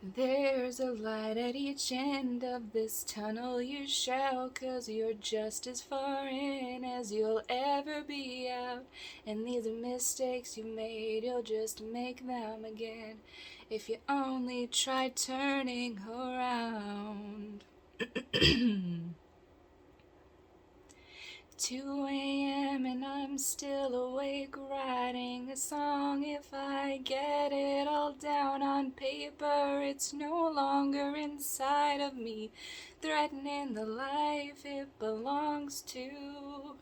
There's a light at each end of this tunnel you shall, 'cause you're just as far in as you'll ever be out. And these are mistakes you made, you'll just make them again if you only try turning around. 2 a.m. and I'm still awake writing a song. If I get it all down on paper, it's no longer inside of me, threatening the life it belongs to.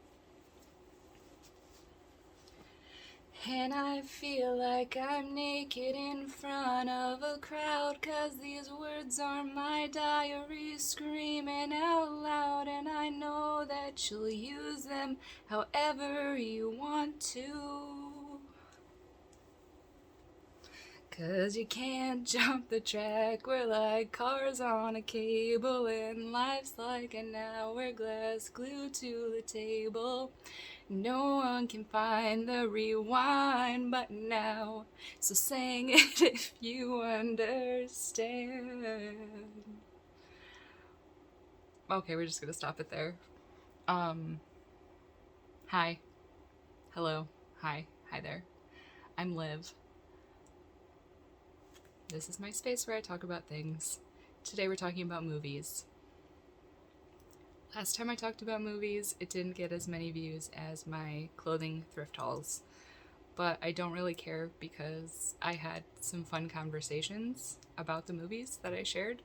And I feel like I'm naked in front of a crowd, 'cause these words are my diary screaming out loud. And I know that you'll use them however you want to, 'cause you can't jump the track, we're like cars on a cable, and life's like an hourglass glued to the table. No one can find the rewind button now, so sing it if you understand. Okay, we're just gonna stop it there. Hi. Hello. Hi. Hi there. I'm Liv. This is my space where I talk about things. Today we're talking about movies. Last time I talked about movies, it didn't get as many views as my clothing thrift hauls, but I don't really care because I had some fun conversations about the movies that I shared.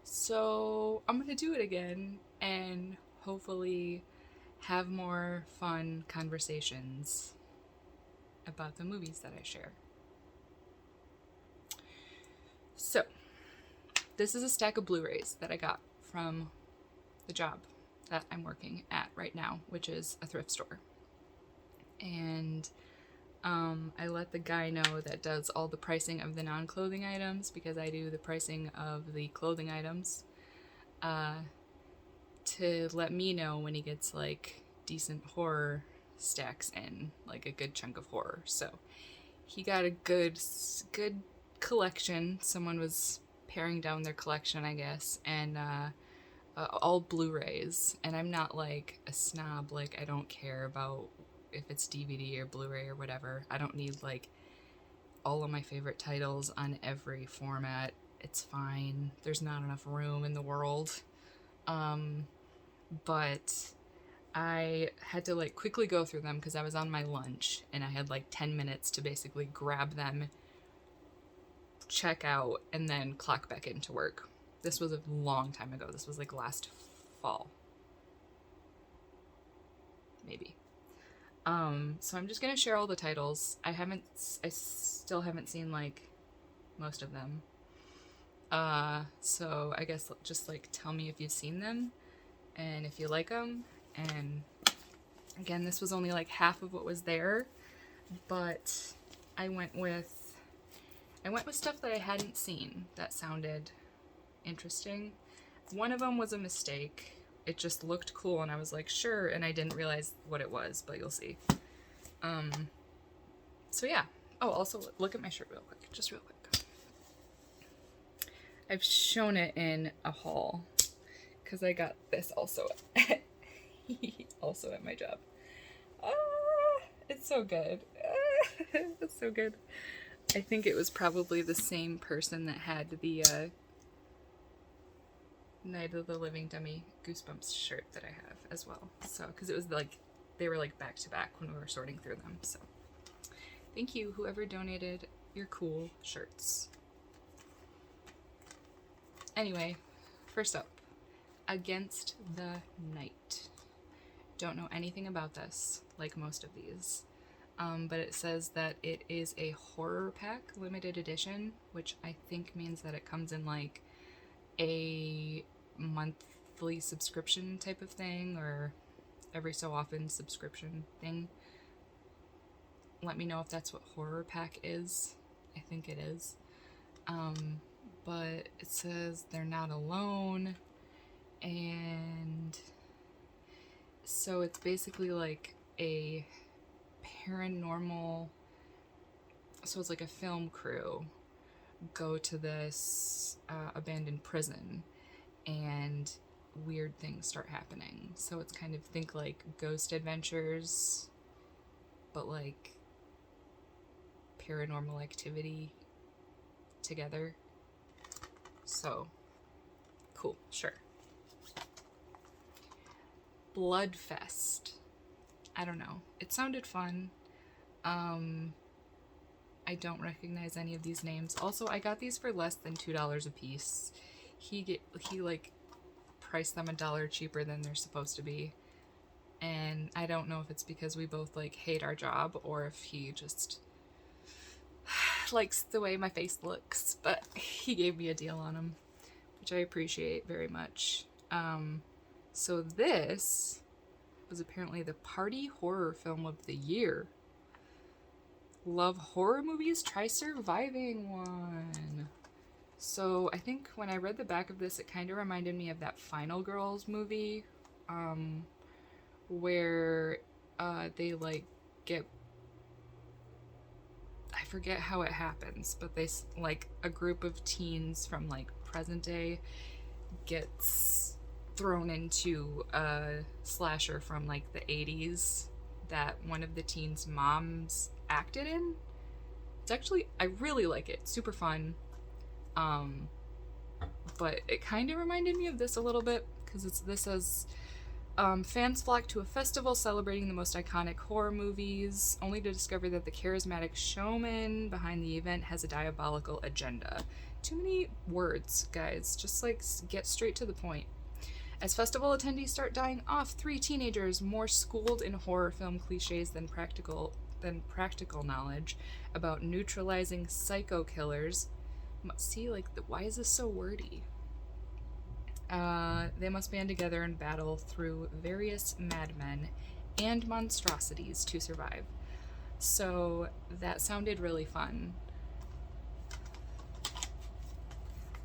So I'm gonna do it again and hopefully have more fun conversations about the movies that I share. So this is a stack of Blu-rays that I got from the job that I'm working at right now, which is a thrift store. And I let the guy know that does all the pricing of the non-clothing items, because I do the pricing of the clothing items, to let me know when he gets like decent horror stacks in, like a good chunk of horror. So he got a good collection. Someone was paring down their collection, I guess, and all Blu-rays. And I'm not like a snob, like I don't care about if it's DVD or Blu-ray or whatever. I don't need like all of my favorite titles on every format. It's fine. There's not enough room in the world. But I had to like quickly go through them because I was on my lunch and I had like 10 minutes to basically grab them, check out, and then clock back into work. This was a long time ago. This was like last fall. Maybe. So I'm just gonna share all the titles. I still haven't seen like most of them. So I guess just like tell me if you've seen them and if you like them. And again, this was only like half of what was there, but I went with stuff that I hadn't seen that sounded interesting. One of them was a mistake. It just looked cool and I was like, sure, and I didn't realize what it was, but you'll see. So yeah. Oh, also look at my shirt real quick, just real quick. I've shown it in a haul because I got this also at my job. It's so good. It's so good. I think it was probably the same person that had the Night of the Living Dummy Goosebumps shirt that I have as well. So, because it was like, they were like back to back when we were sorting through them. So, thank you, whoever donated your cool shirts. Anyway, first up, Against the Night. Don't know anything about this, like most of these. But it says that it is a horror pack limited edition, which I think means that it comes in like a monthly subscription type of thing, or every so often subscription thing. Let me know if that's what horror pack is. I think it is. But it says they're not alone, and so it's basically like a paranormal, so it's like a film crew go to this abandoned prison, and weird things start happening. So it's kind of, think like Ghost Adventures, but like Paranormal Activity together. So cool, sure. Bloodfest. I don't know. It sounded fun. I don't recognize any of these names. Also, I got these for less than $2 a piece. He like priced them $1 cheaper than they're supposed to be. And I don't know if it's because we both like hate our job or if he just likes the way my face looks, but he gave me a deal on them, which I appreciate very much. So this was apparently the party horror film of the year. Love horror movies? Try surviving one. So I think when I read the back of this, it kind of reminded me of that Final Girls movie, where they like get, I forget how it happens, but they like a group of teens from like present day gets thrown into a slasher from like the 80s that one of the teens' moms acted in. It's actually, I really like it. Super fun. But it kind of reminded me of this a little bit because this says fans flock to a festival celebrating the most iconic horror movies, only to discover that the charismatic showman behind the event has a diabolical agenda. Too many words, guys. Just like get straight to the point. As festival attendees start dying off, 3 teenagers, more schooled in horror film cliches than practical knowledge about neutralizing psycho killers. See, like, why is this so wordy? They must band together and battle through various madmen and monstrosities to survive. So that sounded really fun.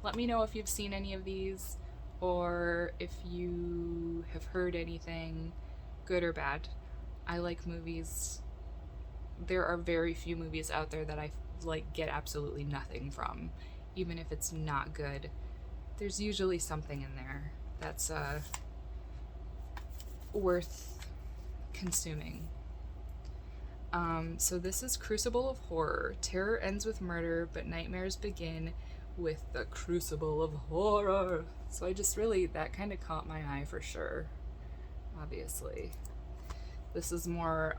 Let me know if you've seen any of these, or if you have heard anything, good or bad. I like movies. There are very few movies out there that I like get absolutely nothing from, even if it's not good. There's usually something in there that's worth consuming. So this is Crucible of Horror. Terror ends with murder, but nightmares begin with the Crucible of Horror. So I just really, that kind of caught my eye for sure, obviously. This is more,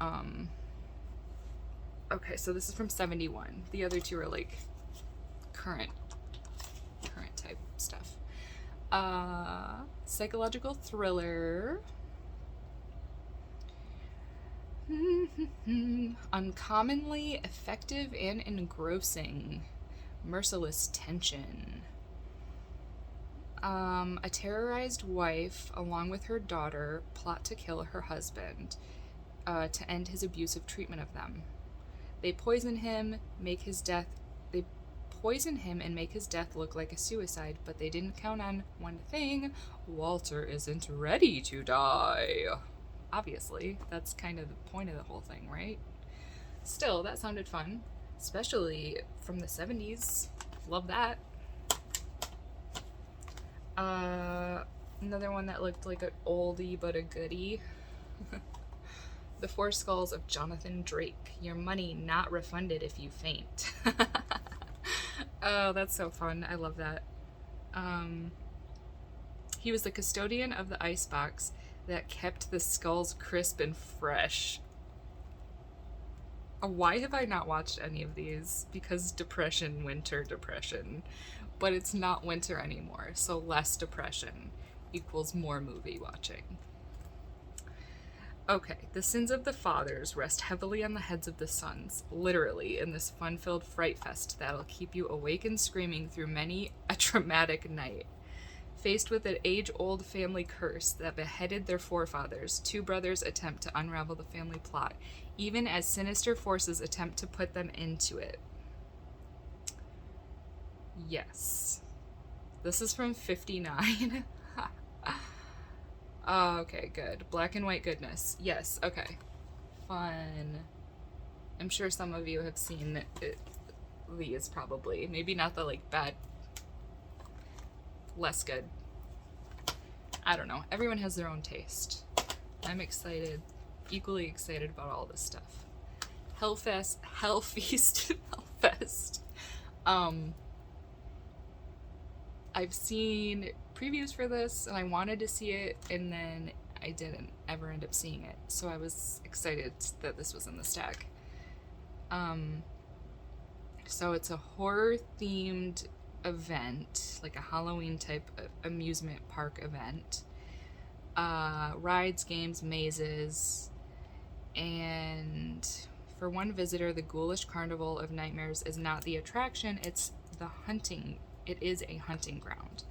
okay, so this is from 71. The other two are like current type stuff. Psychological thriller. Uncommonly effective and engrossing. Merciless tension. A terrorized wife, along with her daughter, plot to kill her husband to end his abusive treatment of them. They poison him and make his death look like a suicide, but they didn't count on one thing: Walter isn't ready to die. Obviously, that's kind of the point of the whole thing, right? Still, that sounded fun, especially from the 70s. Love that. Another one that looked like an oldie but a goodie. The Four Skulls of Jonathan Drake. Your money not refunded if you faint. Oh, that's so fun. I love that. He was the custodian of the icebox that kept the skulls crisp and fresh. Why have I not watched any of these? Because depression, winter depression. But it's not winter anymore, so less depression equals more movie watching. Okay, the sins of the fathers rest heavily on the heads of the sons, literally, in this fun-filled fright fest that'll keep you awake and screaming through many a traumatic night. Faced with an age-old family curse that beheaded their forefathers, 2 brothers attempt to unravel the family plot, even as sinister forces attempt to put them into it. Yes. This is from 59. Oh, okay, good. Black and white goodness. Yes, okay. Fun. I'm sure some of you have seen it, these probably. Maybe not the like bad, less good. I don't know. Everyone has their own taste. I'm excited, equally excited about all this stuff. Hellfest Belfast. I've seen previews for this and I wanted to see it, and then I didn't ever end up seeing it. So I was excited that this was in the stack. So it's a horror themed event, like a Halloween type amusement park event. Rides, games, mazes, and for one visitor, the ghoulish carnival of nightmares is not the attraction, it's the hunting. It is a hunting ground.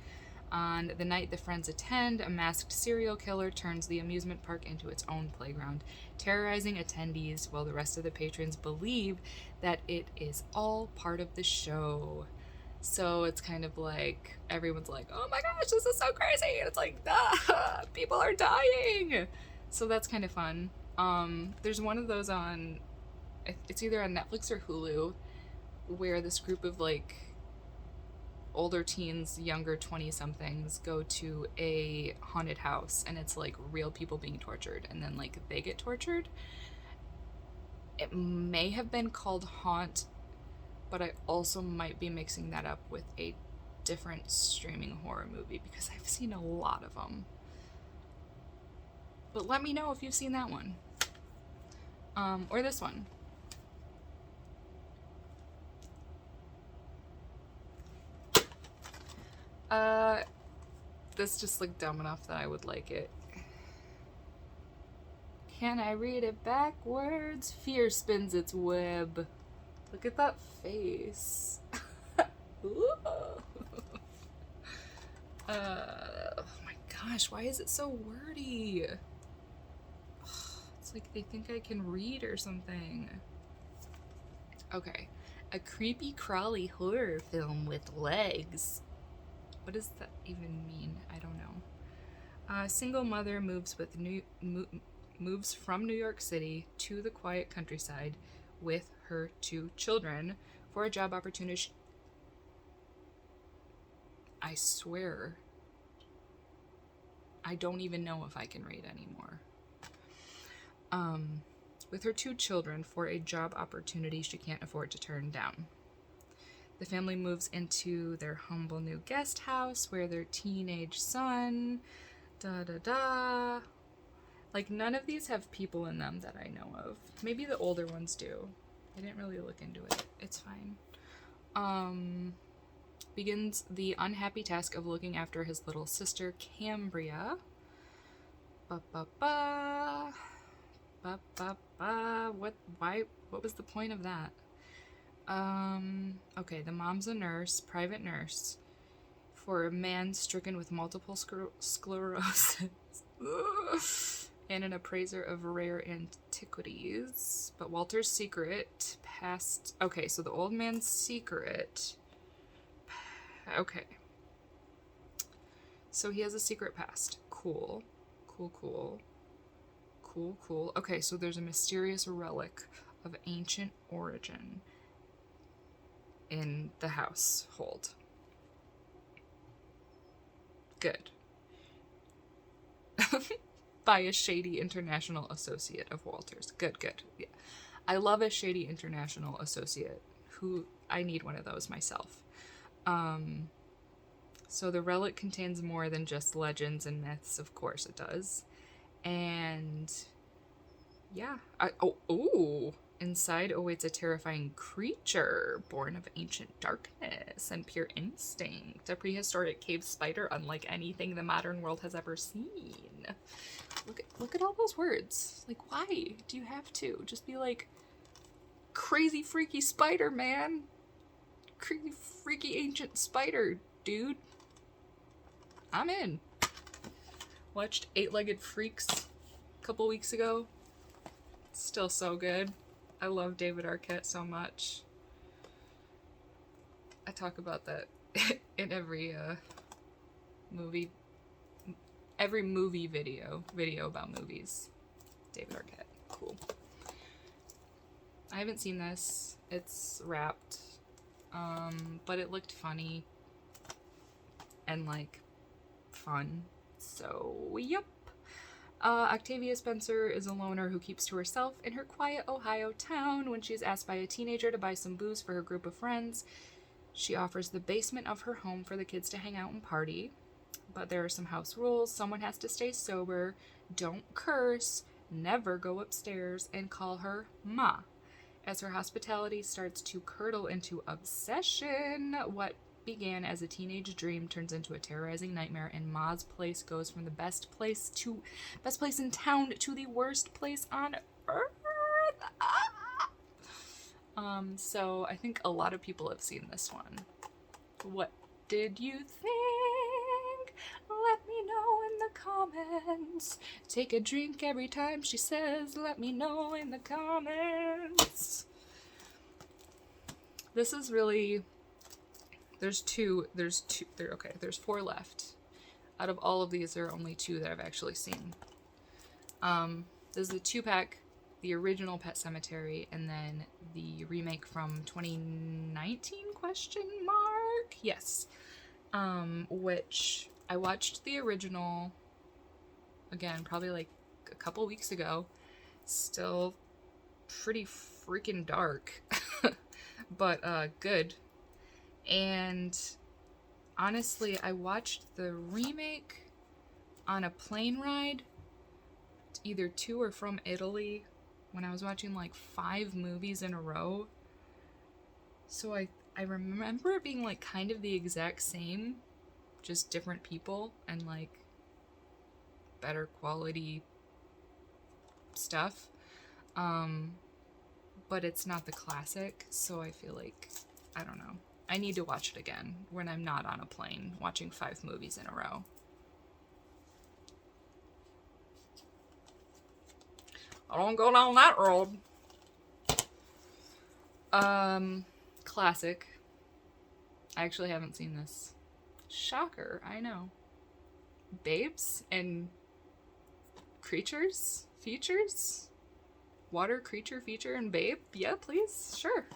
On the night the friends attend, a masked serial killer turns the amusement park into its own playground, terrorizing attendees while the rest of the patrons believe that it is all part of the show. So it's kind of like, everyone's like, oh my gosh, this is so crazy. And it's like, ah, people are dying. So that's kind of fun. There's one of those on, it's either on Netflix or Hulu, where this group of like older teens, younger 20-somethings go to a haunted house, and it's like real people being tortured, and then like they get tortured. It may have been called Haunt, but I also might be mixing that up with a different streaming horror movie because I've seen a lot of them. But let me know if you've seen that one. Or this one. This just looked dumb enough that I would like it. Can I read it backwards? Fear spins its web. Look at that face. Oh my gosh, why is it so wordy? It's like they think I can read or something. Okay. A creepy crawly horror film with legs. What does that even mean? I don't know. A single mother moves from New York City to the quiet countryside with her 2 children for a job opportunity. I swear, I don't even know if I can read anymore. With her 2 children for a job opportunity she can't afford to turn down. The family moves into their humble new guest house where their teenage son, Like, none of these have people in them that I know of. Maybe the older ones do. I didn't really look into it. It's fine. Begins the unhappy task of looking after his little sister, Cambria. What was the point of that? Okay, the mom's a nurse, private nurse, for a man stricken with multiple sclerosis. And an appraiser of rare antiquities. But Walter's secret past... Okay, so the old man's secret... Okay. So he has a secret past. Cool. Okay, so there's a mysterious relic of ancient origin in the household. Good. By a shady international associate of Walter's. Good. Yeah. I love a shady international associate. I need one of those myself. So the relic contains more than just legends and myths. Of course it does. And yeah. Inside awaits a terrifying creature born of ancient darkness and pure instinct. A prehistoric cave spider unlike anything the modern world has ever seen. Look at all those words. Like, why do you have to? Just be like, crazy freaky spider, man. Crazy freaky ancient spider, dude. I'm in. Watched 8-Legged Freaks a couple weeks ago. Still so good. I love David Arquette so much. I talk about that in every movie video about movies. David Arquette. Cool. I haven't seen this. It's Wrapped. But it looked funny and like fun. So, yep. Octavia Spencer is a loner who keeps to herself in her quiet Ohio town. When she is asked by a teenager to buy some booze for her group of friends, she offers the basement of her home for the kids to hang out and party. But there are some house rules. Someone has to stay sober, don't curse, never go upstairs, and call her Ma. As her hospitality starts to curdle into obsession, what began as a teenage dream turns into a terrorizing nightmare, and Ma's place goes from the best place in town to the worst place on earth. So I think a lot of people have seen this one. What did you think? Let me know in the comments. Take a drink every time she says, let me know in the comments. This is really, there's four left. Out of all of these, there are only two that I've actually seen. This is a 2-pack, the original Pet Sematary, and then the remake from 2019, ? Yes. Which I watched the original, again, probably like a couple weeks ago. Still pretty freaking dark, but good. And honestly, I watched the remake on a plane ride, either to or from Italy, when I was watching like 5 movies in a row. So I remember it being like kind of the exact same, just different people and like better quality stuff. But it's not the classic, so I feel like, I don't know. I need to watch it again when I'm not on a plane watching 5 movies in a row. I don't go down that road. Classic. I actually haven't seen this. Shocker, I know. Babes and creatures? Features? Water creature feature and babe? Yeah, please. Sure.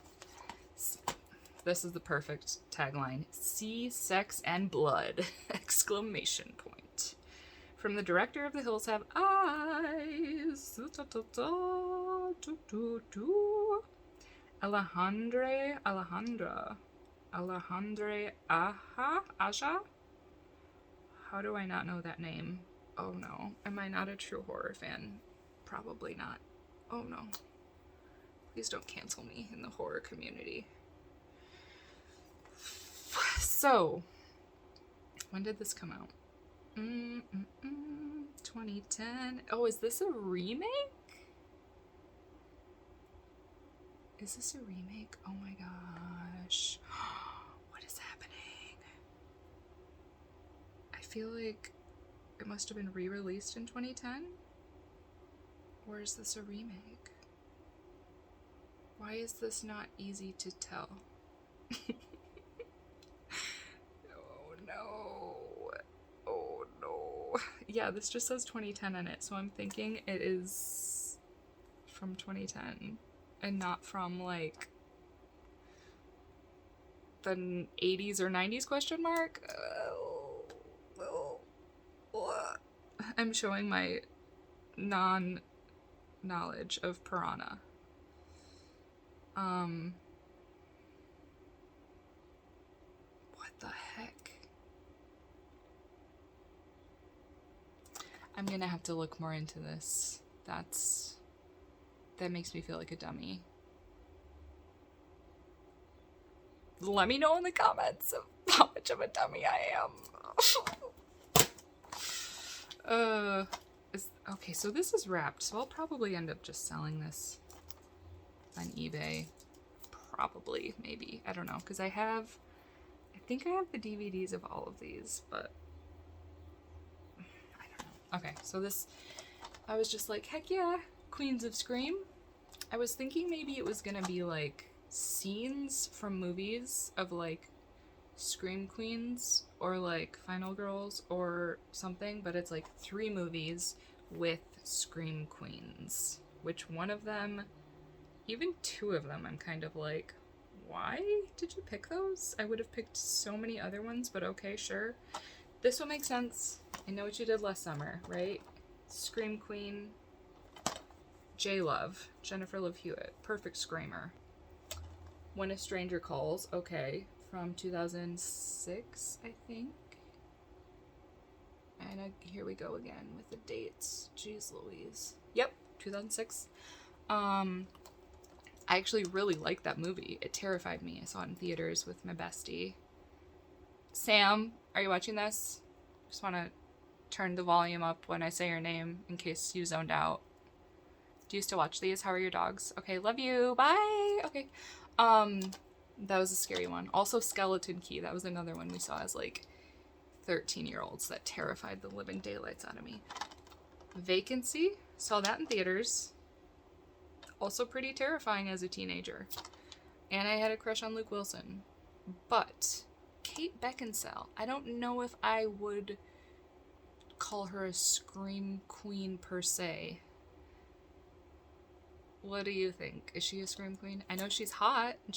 This is the perfect tagline. Sea, sex, and blood! Exclamation point. From the director of The Hills Have Eyes. Alejandra Aja? How do I not know that name? Oh no. Am I not a true horror fan? Probably not. Oh no. Please don't cancel me in the horror community. So, when did this come out? 2010. Oh, is this a remake? Is this a remake? Oh my gosh. What is happening? I feel like it must have been re-released in 2010? Or is this a remake? Why is this not easy to tell? Oh no. Oh no. Yeah, this just says 2010 in it, so I'm thinking it is from 2010 and not from like the 80s or 90s ? I'm showing my non-knowledge of Piranha. What the heck? I'm gonna have to look more into this. That makes me feel like a dummy. Let me know in the comments of how much of a dummy I am. Okay, so this is wrapped, so I'll probably end up just selling this on eBay. Probably, maybe. I don't know, because I think I have the DVDs of all of these, but I don't know. Okay, so this, I was just like, heck yeah, Queens of Scream. I was thinking maybe it was gonna be like scenes from movies of like Scream Queens or like Final Girls or something, but it's like 3 movies with Scream Queens. Which one of them, even 2 of them, I'm kind of like, why did you pick those? I would have picked so many other ones, but okay, sure. This will make sense. I know what you did last summer, right? Scream Queen, J-Love, Jennifer Love Hewitt, perfect screamer. When a Stranger Calls, okay, from 2006, I think. And here we go again with the dates. Jeez Louise. Yep, 2006. I actually really liked that movie. It terrified me. I saw it in theaters with my bestie. Sam, are you watching this? Just want to turn the volume up when I say your name in case you zoned out. Do you still watch these? How are your dogs? Okay, love you. Bye. Okay. That was a scary one. Also, Skeleton Key. That was another one we saw as like 13-year-olds that terrified the living daylights out of me. Vacancy. Saw that in theaters. Also pretty terrifying as a teenager. And I had a crush on Luke Wilson. But Kate Beckinsale, I don't know if I would call her a scream queen per se. What do you think? Is she a scream queen? I know she's hot, and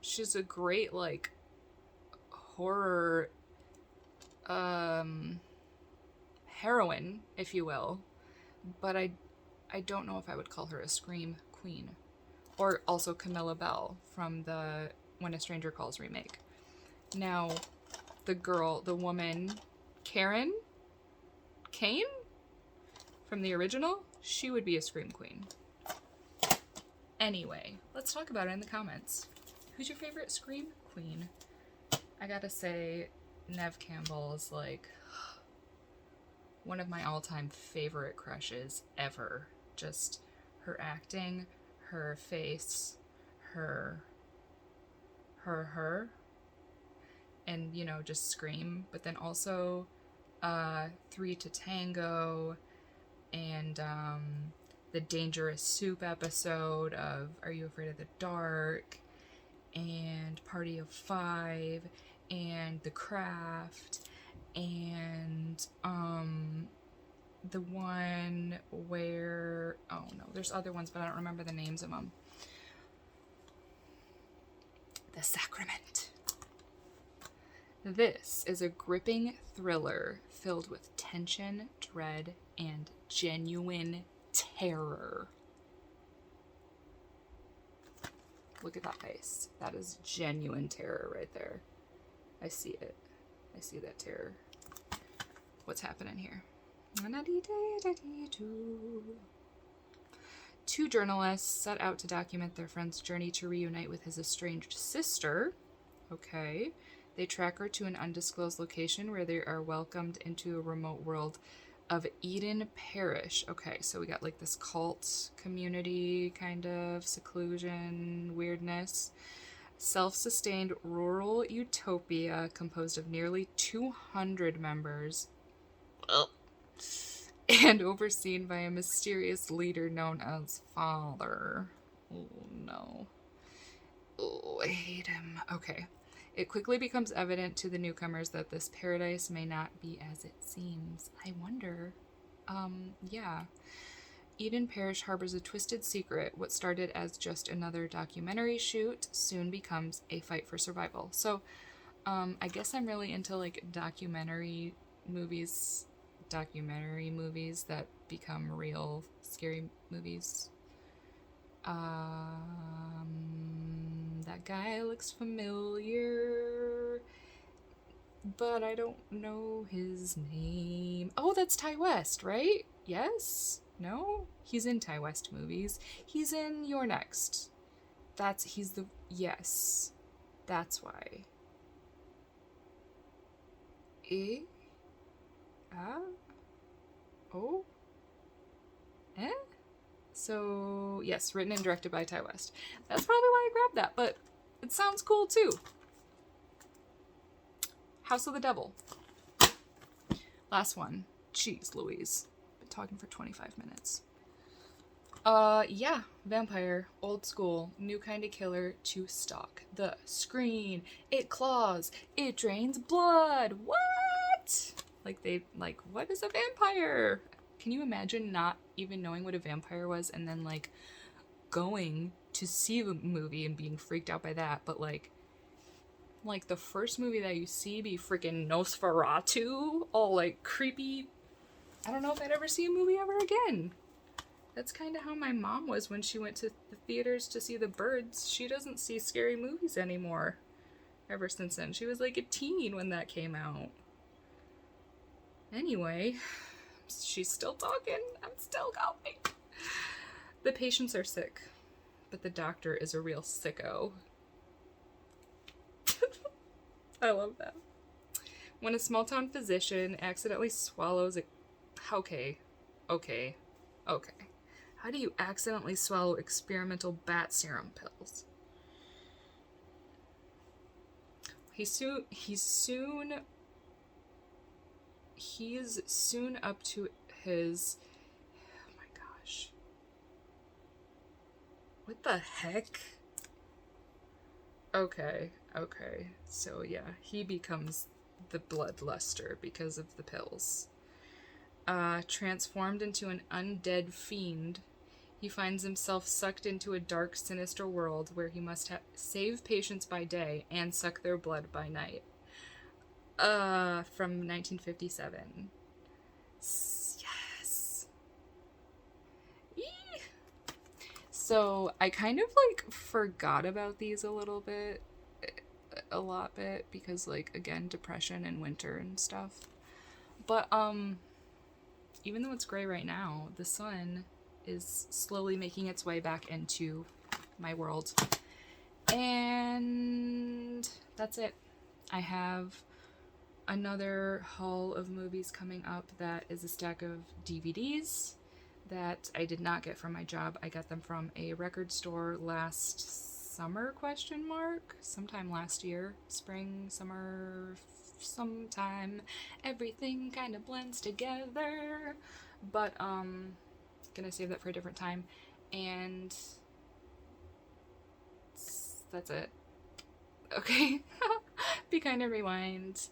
she's a great, like, horror, heroine, if you will. But I don't know if I would call her a scream queen. Or also Camilla Belle from the When a Stranger Calls remake. Now, the woman, Kane? From the original? She would be a scream queen. Anyway, let's talk about it in the comments. Who's your favorite scream queen? I gotta say, Neve Campbell is like one of my all-time favorite crushes ever. Just her acting, her face, her, and, you know, just scream. But then also, 3 to Tango, and the Dangerous Soup episode of Are You Afraid of the Dark, and Party of Five, and The Craft, and the one where, oh no, there's other ones, but I don't remember the names of them. The Sacrament. This is a gripping thriller filled with tension, dread, and genuine terror. Look at that face. That is genuine terror right there. I see it. I see that terror. What's happening here? Two journalists set out to document their friend's journey to reunite with his estranged sister. Okay. They track her to an undisclosed location where they are welcomed into a remote world of Eden Parish. Okay, so we got like this cult community kind of seclusion weirdness. Self-sustained rural utopia composed of nearly 200 members and overseen by a mysterious leader known as Father. Oh no. Oh, I hate him. Okay. It quickly becomes evident to the newcomers that this paradise may not be as it seems. I wonder. Yeah. Eden Parish harbors a twisted secret. What started as just another documentary shoot soon becomes a fight for survival. So, I guess I'm really into, like, documentary movies that become real scary movies. That guy looks familiar, but I don't know his name. Oh, that's Ty West, right? Yes? No? He's in Ty West movies. He's in You're Next. Yes. That's why. Oh? So, yes, written and directed by Ty West. That's probably why I grabbed that, but it sounds cool too. House of the Devil. Last one. Jeez Louise. Been talking for 25 minutes. Yeah, vampire, old school, new kind of killer to stalk. The screen, it claws, it drains blood. What? What is a vampire? Can you imagine not even knowing what a vampire was and then, like, going to see the movie and being freaked out by that, but like the first movie that you see be freaking Nosferatu, all like creepy. I don't know if I'd ever see a movie ever again. That's kind of how my mom was when she went to the theaters to see The Birds. She doesn't see scary movies anymore ever since then. She was like a teen when that came out. Anyway, she's still talking. I'm still going. The patients are sick, but the doctor is a real sicko. I love that. When a small-town physician accidentally swallows a... Okay. How do you accidentally swallow experimental bat serum pills? He's soon up to his... Oh my gosh. What the heck? Okay. So yeah, he becomes the bloodluster because of the pills. Transformed into an undead fiend, he finds himself sucked into a dark, sinister world where he must save patients by day and suck their blood by night. From 1957. Yes. Eee. So I kind of like forgot about these a lot bit, because like, again, depression and winter and stuff. But even though it's gray right now, the sun is slowly making its way back into my world. And that's it. I have another haul of movies coming up that is a stack of DVDs that I did not get from my job. I got them from a record store last summer, ? Sometime last year. Spring, summer, sometime. Everything kind of blends together. But, gonna save that for a different time. And that's it. Okay. Be kind and rewind.